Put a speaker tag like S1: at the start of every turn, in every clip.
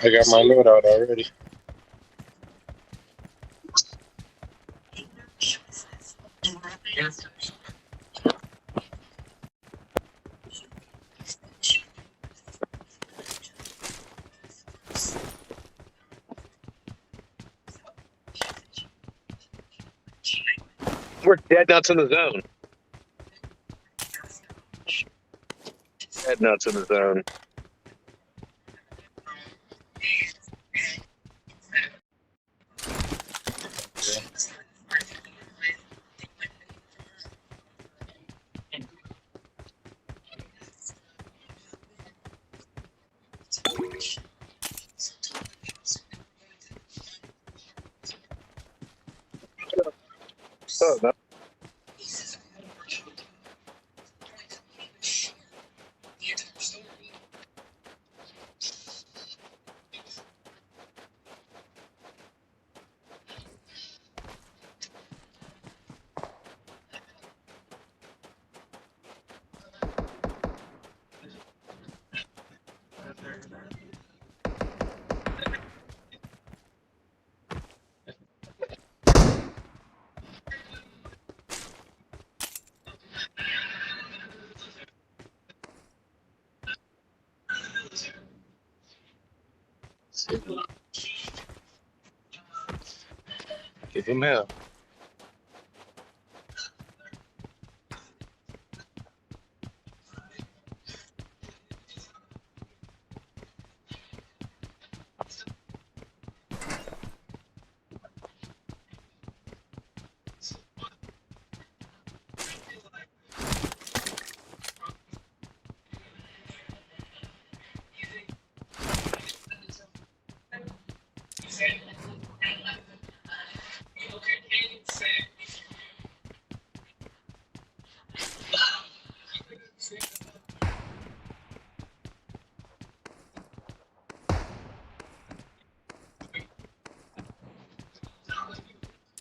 S1: I got my load out already.
S2: We're dead nuts in the zone. Dead nuts in the zone. Oh, no.
S1: Give him hell.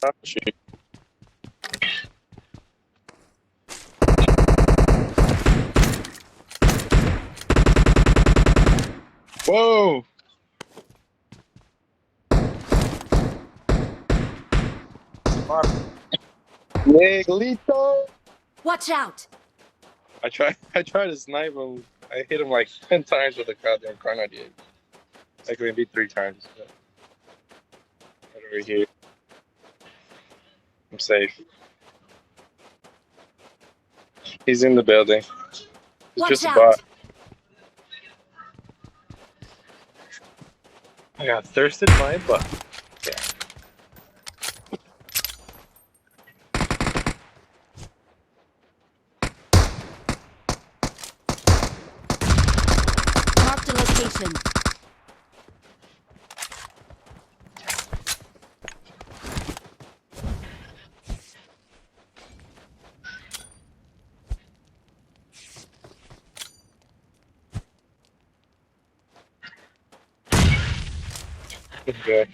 S1: Oh, shoot. Whoa! Miguelito!
S3: Watch out!
S1: I tried to snipe him. I hit him like 10 times with a goddamn car 98. Like maybe 3 times. But right over here. I'm safe. He's in the building. It's
S3: Watch
S1: just a
S3: out.
S1: bot. I got thirsted by a butt. Yeah.
S3: Mark the location.
S1: Okay.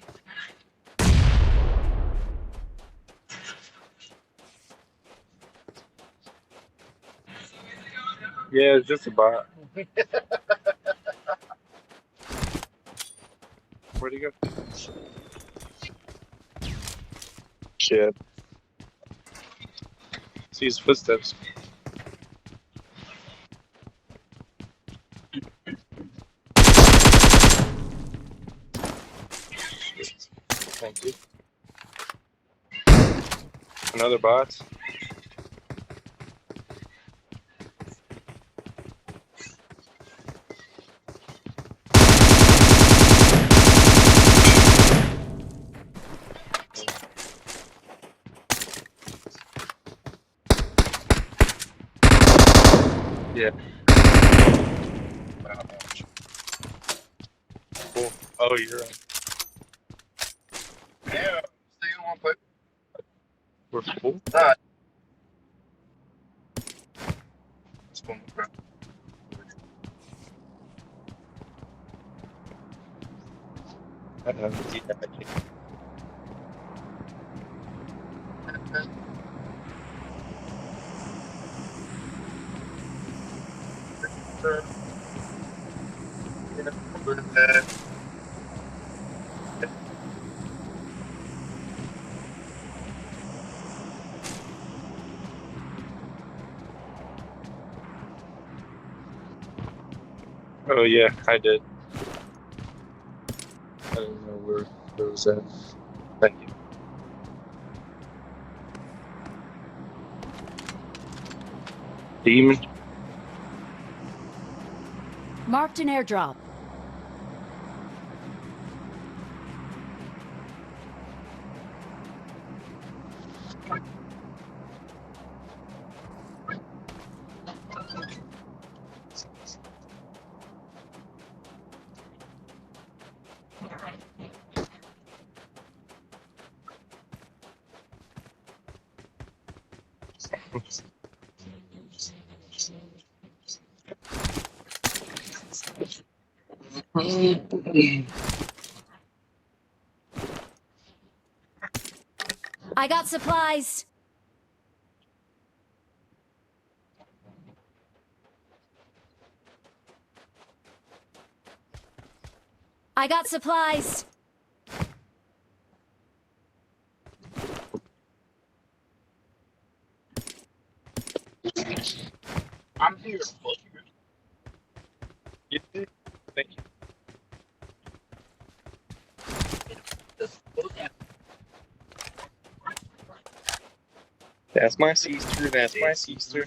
S1: Yeah, it's just a bot. Where'd he go? Shit. See his footsteps. Thank you. Another bot. Yeah. Wow. Cool. Oh, you're right.
S2: Yeah, stay in one place.
S1: We're full.
S2: Not.
S1: Let's go. Yeah, I can't. Oh yeah, I did. I didn't know where it was at. Thank you. Demon.
S3: Marked an airdrop. I got supplies. I got supplies.
S2: I'm here.
S1: You did. Thank you. That's my sister. That's my sister.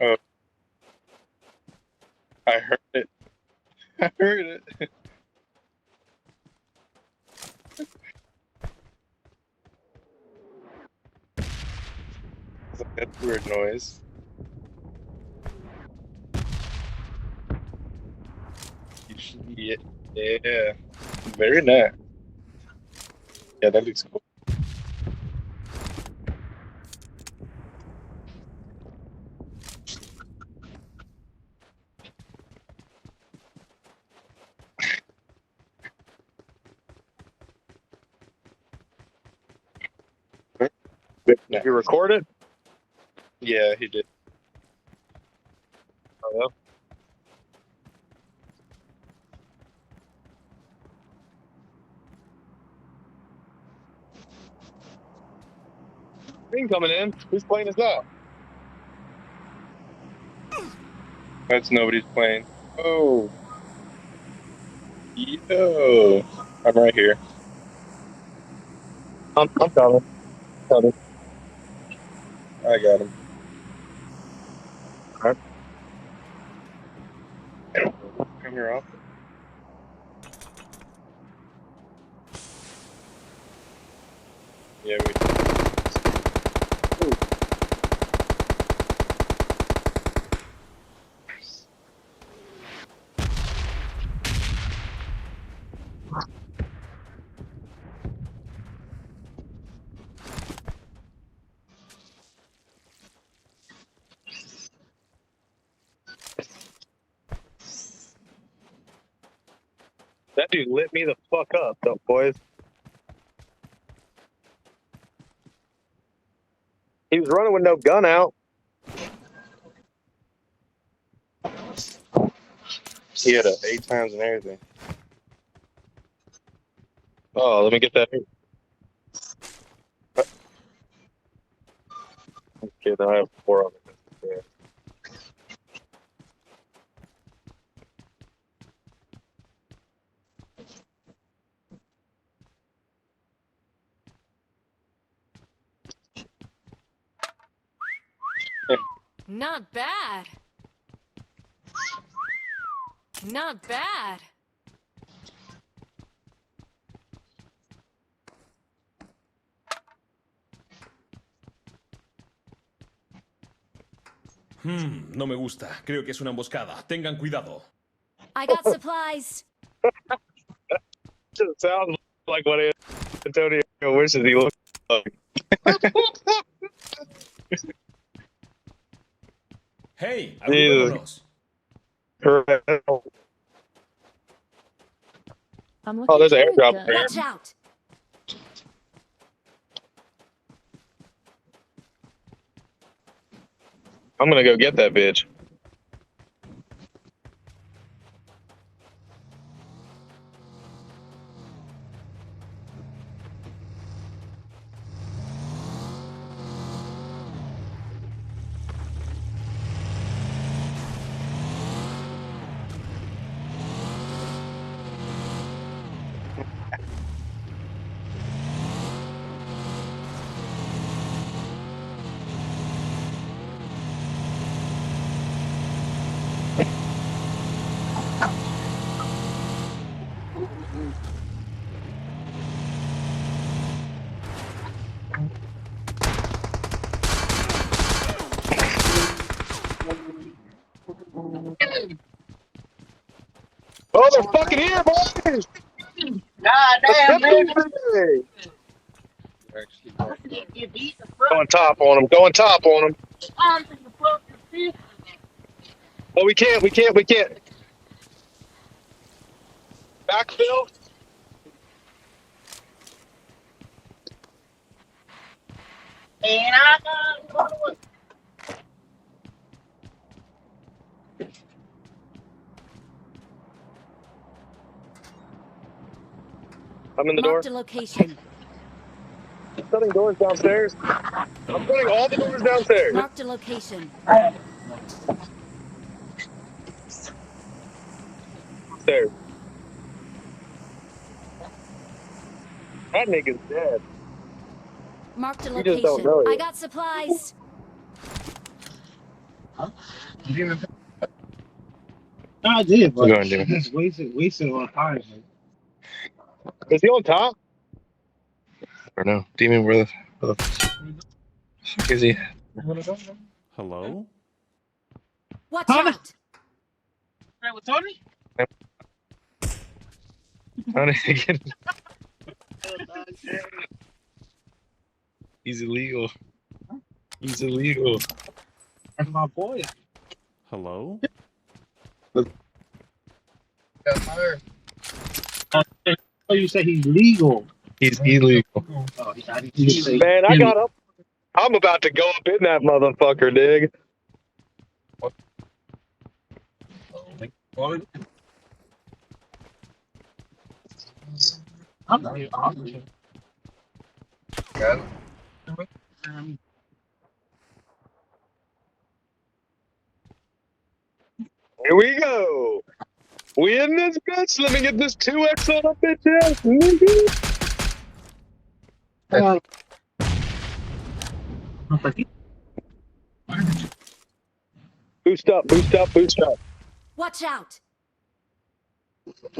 S1: Oh, I heard it. I heard it. That's weird noise. Yeah, yeah. Very nice. Yeah, that looks cool.
S2: Did you record it?
S1: Yeah, he did.
S2: Oh, yeah. Thing coming in. Whose plane is that?
S1: That's nobody's plane. Oh, yo. I'm right here.
S2: I'm coming. Coming.
S1: I got him.
S2: All right.
S1: Come here off. Yeah, we.
S2: That dude lit me the fuck up, though, boys. He was running with no gun out.
S1: He had a 8 times and everything.
S2: Oh, let me get that. Okay, then I have 4 on it. Yeah.
S3: Not bad. Not bad.
S4: No me gusta. Creo que es una emboscada. Tengan cuidado.
S3: I got supplies.
S2: Just sounds like what Antonio wishes he looked like.
S4: Hey,
S2: Jesus.
S4: agrupémonos.
S2: Correct.
S5: I'm looking
S2: Oh, there's an
S5: for a
S2: airdrop
S5: gun.
S2: there.
S3: Watch out.
S2: I'm gonna go get that bitch. Oh, they're fucking here, boys!
S6: Goddamn, man.
S1: Actually,
S2: Going top on them. Going top on them. Oh, we can't. Backfill.
S6: And I got
S2: I'm in the door.
S3: Marked a location.
S2: Shutting doors downstairs. I'm shutting all the doors downstairs.
S3: Marked a location.
S2: Stairs. That nigga's dead.
S3: Marked a
S2: You just don't
S3: location.
S2: know
S3: I
S2: it.
S3: got supplies.
S6: I did, but
S1: Go on, Jimmy.
S6: just wasted on time.
S2: Is he on top?
S1: or no, Demon, where the fuck is he?
S4: Hello?
S3: Watch
S6: Huh?
S3: out.
S6: Right with Tony?
S1: How did he get? He's illegal. He's illegal.
S6: That's my boy.
S4: Hello?
S1: Got fired.
S6: Oh, you say he's legal.
S1: He's illegal.
S6: Oh, he's
S2: Man, I got up. I'm about to go up in that motherfucker, dig.
S6: I'm not even
S2: Here we go. We in this bitch. Let me get this 2X on a bitch ass nigga. Boost up, boost up, boost up.
S3: Watch out.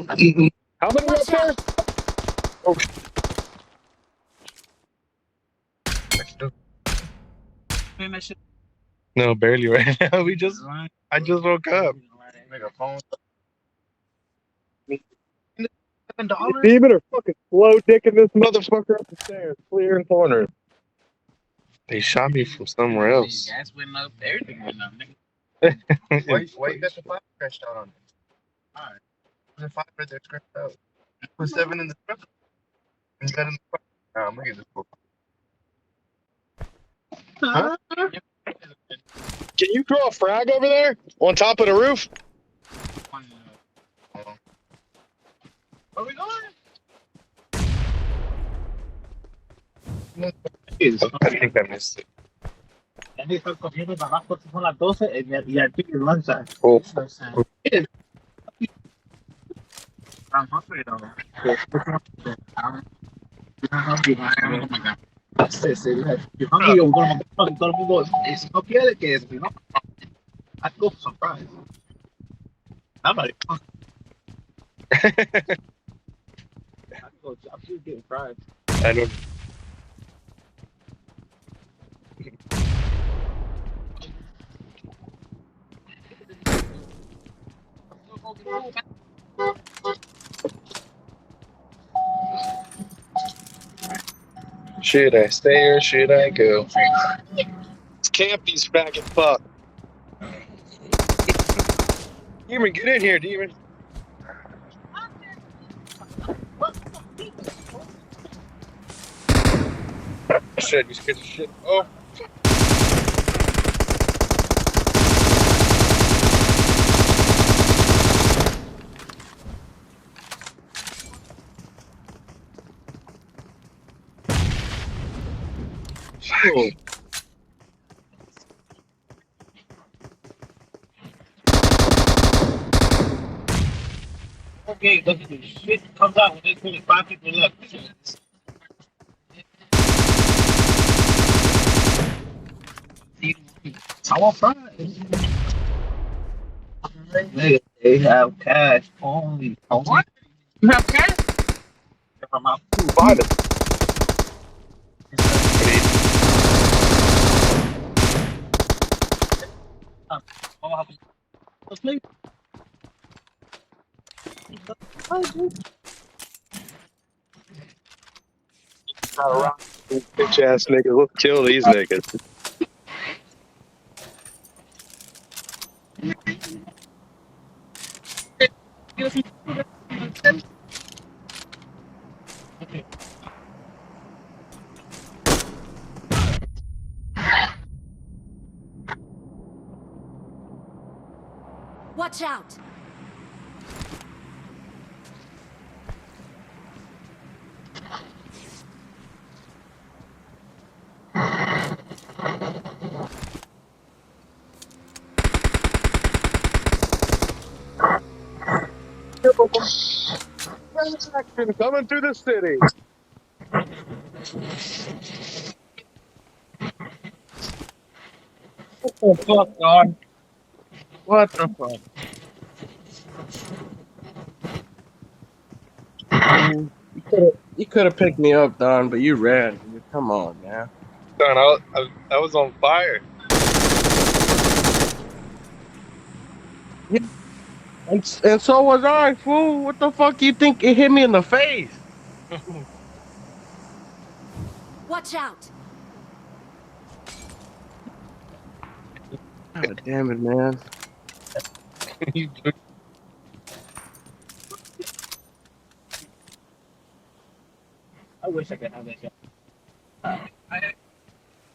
S2: How many up
S3: Watch
S2: there?
S3: out.
S2: Oh,
S1: No, barely right now. I just woke up.
S2: Demon or fucking slow dicking this motherfucker up the stairs, clearing corners.
S1: They shot me from somewhere else.
S6: Gas went up, everything went up, nigga.
S7: Why you got the 5 scratched out on it? Alright. There's a 5 right there scratched out. Put 7 in the script. And you got in the front. I'm gonna get this book. Huh?
S2: Can you throw a frag over there? On top of the roof?
S7: Where we going?
S1: I think I missed it.
S6: Ya ni están cogiendo para abajo, son las 12 y al pique lanza.
S1: Oh.
S6: I'm hungry though. You're hungry, you're gonna todo el mundo, si no quiere que si no, I go for some fries. I'm not even I'm just getting fries.
S1: I don't. Should I stay or should I go?
S2: Campy's back and fuck.
S1: Demon, get in here, Demon. Shit, you scared the shit. Oh.
S2: Oh.
S6: Okay, look at this shit comes out when they put 5 people up. I want fries. They have cash only. What? You have cash? From my food.
S2: Buy it. Bitch ass niggas. Let's kill these niggas.
S3: Watch out!
S2: Coming through the city.
S6: What the fuck, dog? What the fuck? You could have picked me up, Don, but you ran. Come on, man.
S1: Son, I was on fire.
S6: And so was I, fool. What the fuck you think it hit me in the face?
S3: Watch out!
S6: God damn it, man. I wish I could have that shot.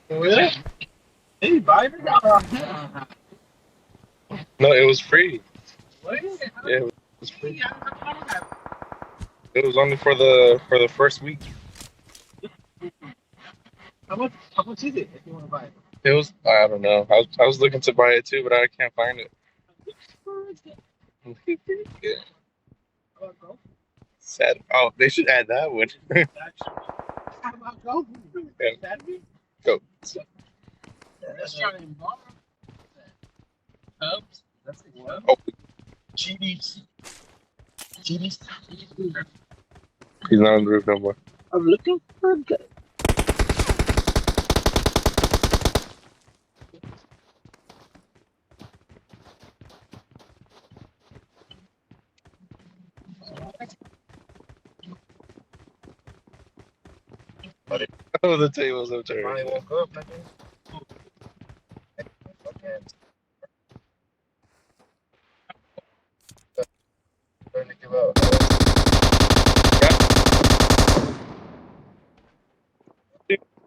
S6: Really? Hey, buy it?
S1: No, it was free.
S6: What is it?
S1: Yeah, it was free. It was only for the first week.
S6: How much is it if you want to buy it?
S1: It was, I don't know. I was looking to buy it too, but I can't find it. Yeah. Sad. Oh, they should add that one.
S6: How about go?
S1: Yeah.
S6: Saturday?
S1: Go.
S6: Let's try to embark. Cubs? That's it.
S1: Oh,
S6: GDs.
S1: he's not on the roof no more.
S6: I'm looking for a guy.
S1: Oh, the table's up there.
S7: Finally woke up, nigga. Okay. Starting to give out.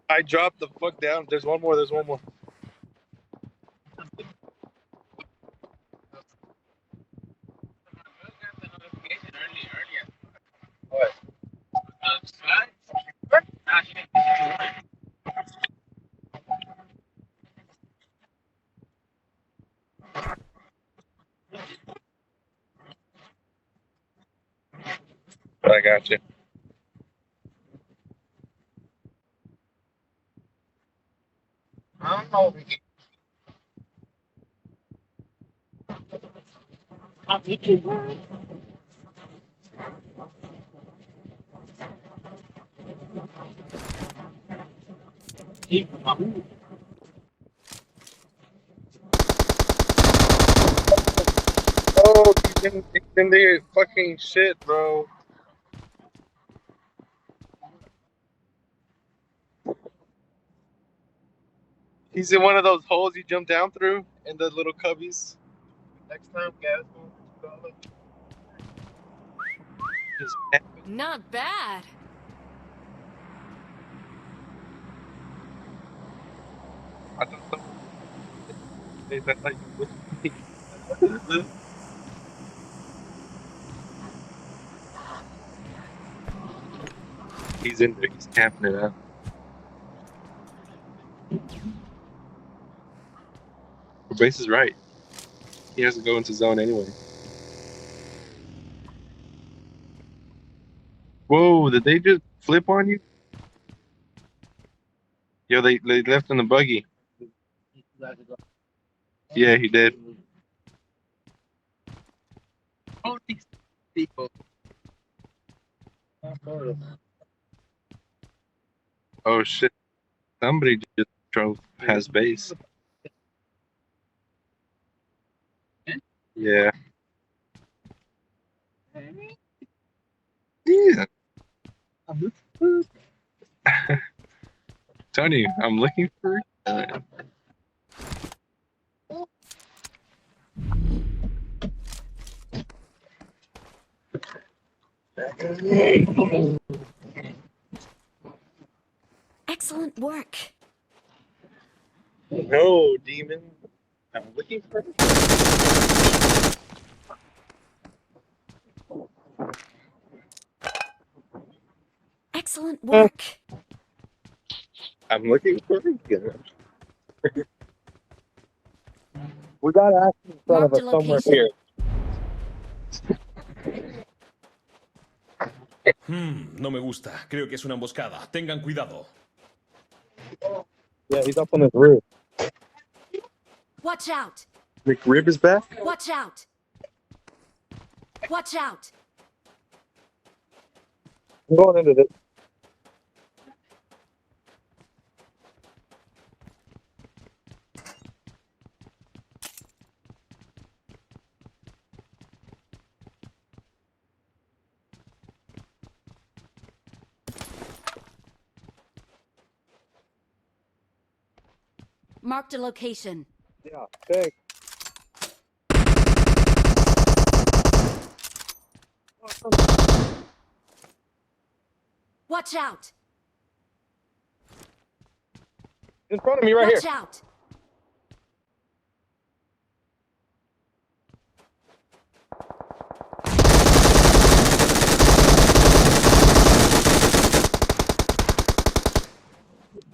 S1: I dropped the fuck down. There's one more. There's one more.
S7: What?
S1: I got you.
S7: I don't know if we can.
S2: Oh,
S1: He's in there fucking shit, bro. He's in one of those holes you jump down through in the little cubbies.
S7: Next time, gas $2.
S1: Just
S3: Not bad.
S1: I thought someone said that like with me. He's in there. He's camping it out. The base is right. He has to go into zone anyway. Whoa! Did they just flip on you? Yo, they left in the buggy. Yeah, he did.
S6: All these people.
S1: Oh shit! Somebody just drove past base. Yeah. Yeah. Tony, I'm looking for.
S3: Excellent work.
S1: No, demon. I'm looking for.
S3: Excellent work.
S1: I'm looking for a gun.
S2: We got action in front of
S3: Marked
S2: us
S3: a
S2: somewhere
S3: location.
S2: here.
S4: No me gusta. Creo que es una emboscada. Tengan cuidado.
S2: Yeah, he's up on this roof.
S3: Watch out.
S1: McRib is back?
S3: Watch out. Watch out.
S2: I'm going into this.
S3: Marked a location.
S2: Yeah, thanks.
S3: Watch out.
S2: In front of me right
S3: Watch
S2: here.
S3: out.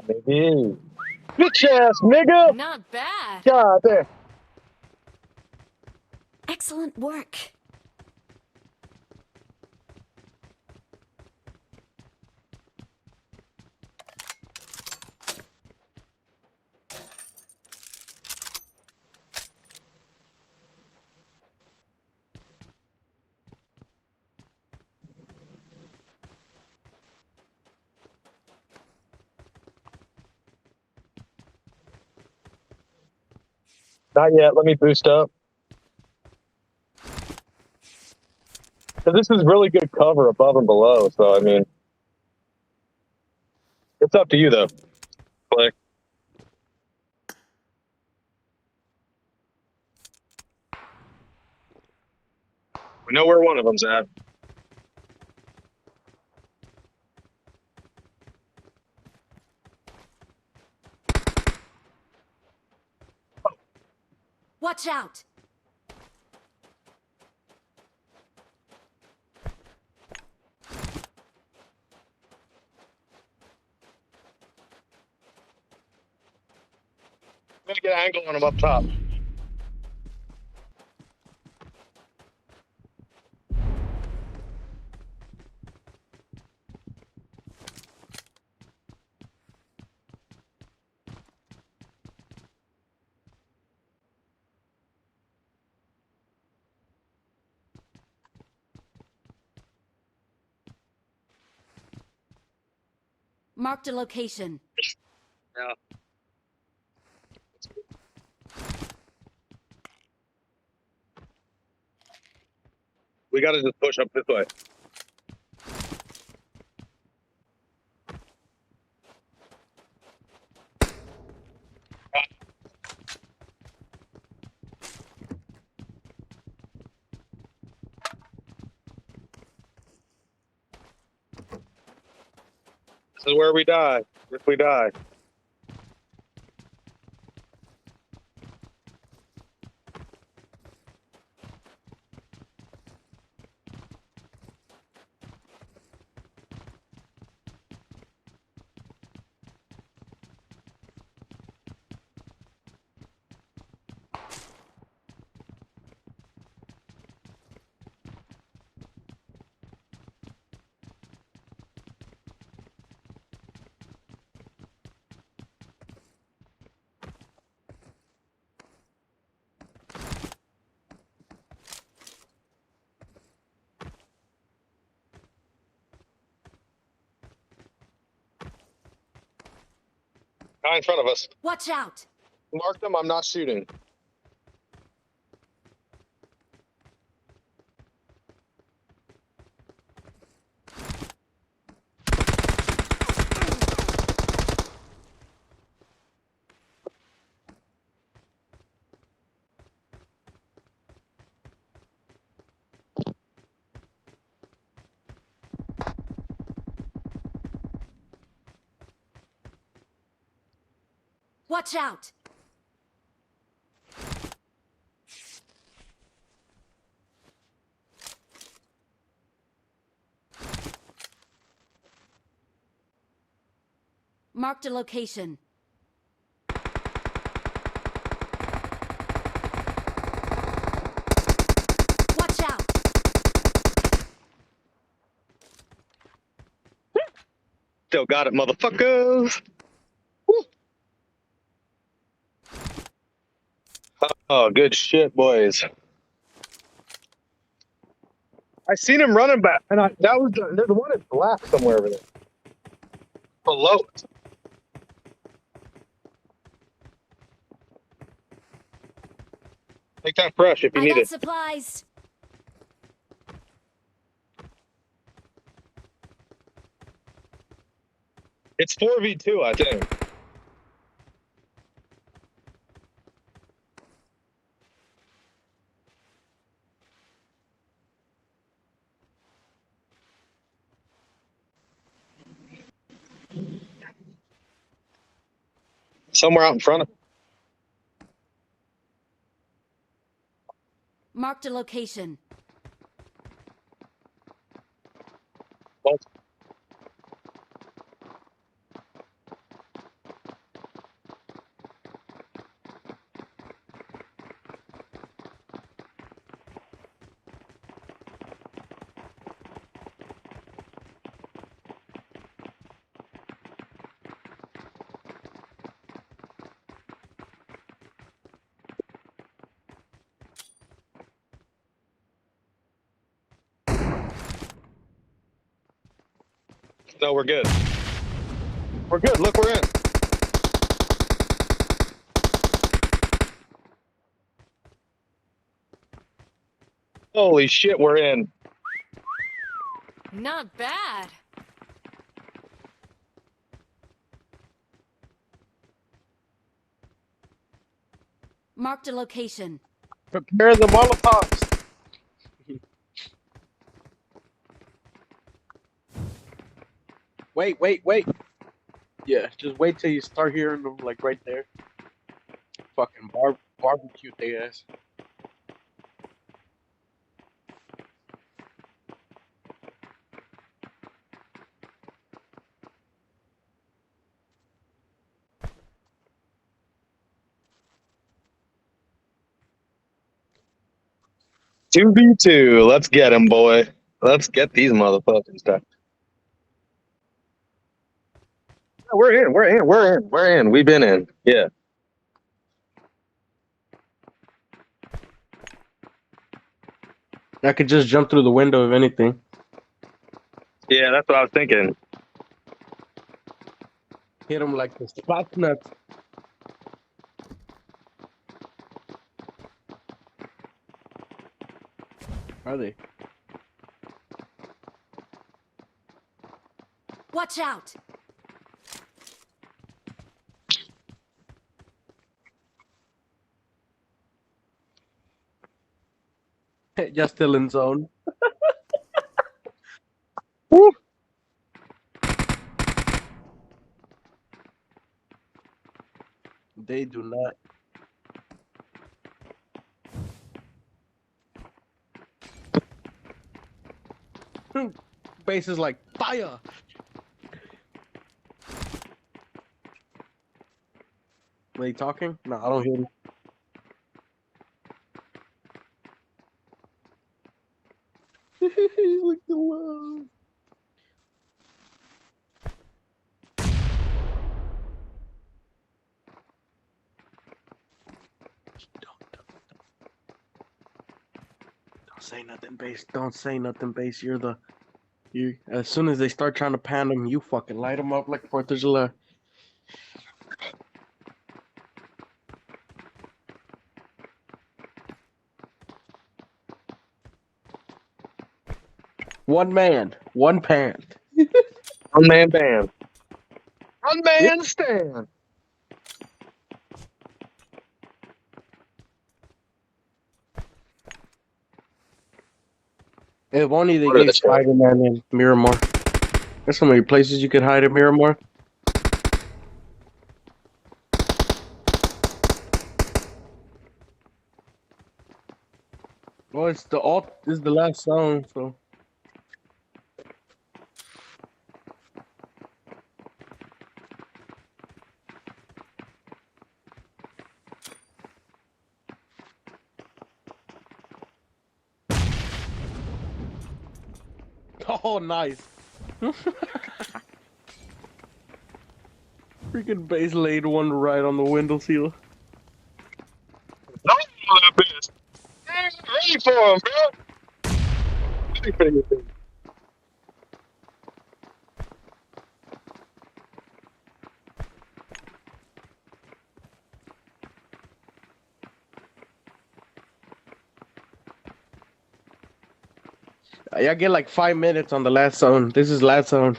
S2: Maybe. Bitch ass nigga!
S3: Not bad.
S2: God damn.
S3: Excellent work.
S2: Not yet. Let me boost up. So this is really good cover above and below. So, I mean, it's up to you, though. Click. We know where one of them's at.
S3: Watch out.
S2: I'm going to get an angle on him up top.
S3: Marked a location.
S2: Yeah. We gotta just push up this way. This is where we die. If we die. Guy in front of us.
S3: Watch out!
S2: Mark them. I'm not shooting.
S3: Watch out! Marked a location. Watch out!
S2: Still got it, motherfuckers. Woo. Oh, good shit, boys. I seen him running back, and that was there's one in black somewhere over there. Below it. Take that fresh if you
S3: I
S2: need
S3: got
S2: it.
S3: supplies.
S2: It's 4v2, I think. Somewhere out in front of.
S3: Marked a location.
S2: Well, no, we're good. We're good. Look, we're in. Holy shit, we're in.
S3: Not bad. Marked a location.
S6: Prepare the Molotovs. Wait. Yeah, just wait till you start hearing them, like, right there. Fucking barbecue they ass.
S2: Two v two. Let's get him, boy. Let's get these motherfuckers done. We're in. We're in. We're in. We're in. We've been in. Yeah.
S6: I could just jump through the window if anything.
S2: Yeah, that's what I was thinking.
S6: Hit them like the spot nuts. Are they?
S3: Watch out!
S5: Just still in zone.
S2: Woo.
S5: They do not. Base is like fire. Are they talking? No, I don't hear them. Look the love. Don't say nothing, base. Don't say nothing, base. You. As soon as they start trying to pan them, you fucking light them up like 4th of July. One man, one pan.
S2: One man band. One man stand.
S5: If only they
S2: What are
S5: gave
S2: the
S5: Spider-Man in Miramar. There's so many places you could hide in Miramar. Well, it's the alt. This is the last song, so. Oh, nice. Freaking base laid one right on the window seal.
S2: No, that bitch. I'm ready for him, bro. Ready for anything.
S5: Y'all get like 5 minutes on the last zone. This is last zone.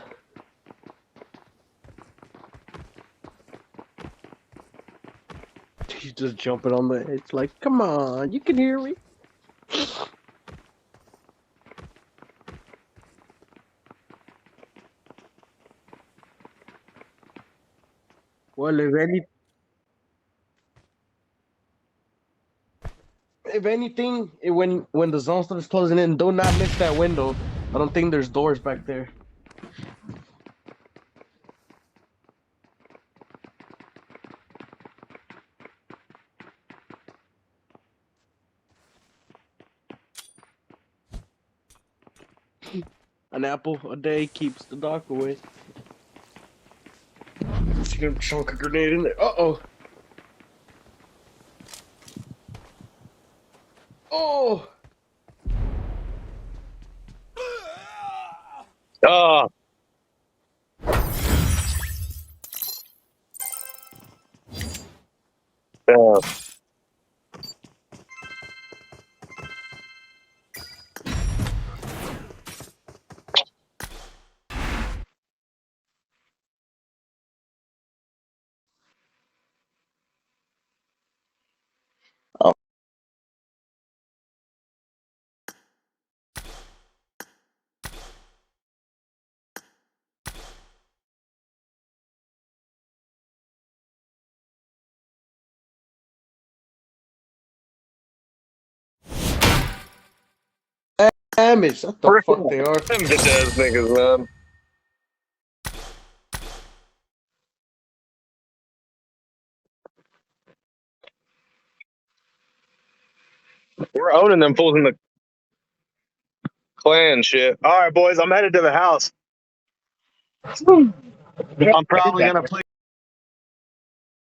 S5: He's just jumping on the edge like, come on, you can hear me. Well, if anything, when the zone starts closing in, do not miss that window. I don't think there's doors back there. An apple a day keeps the dark away. She's gonna chunk a grenade in there. Uh-oh. Oh!
S2: Oh, damn.
S5: Damage! What the fuck they are?
S2: Them bitch ass niggas, man. We're owning them fools in the clan shit. All right, boys, I'm headed to the house. I'm probably gonna play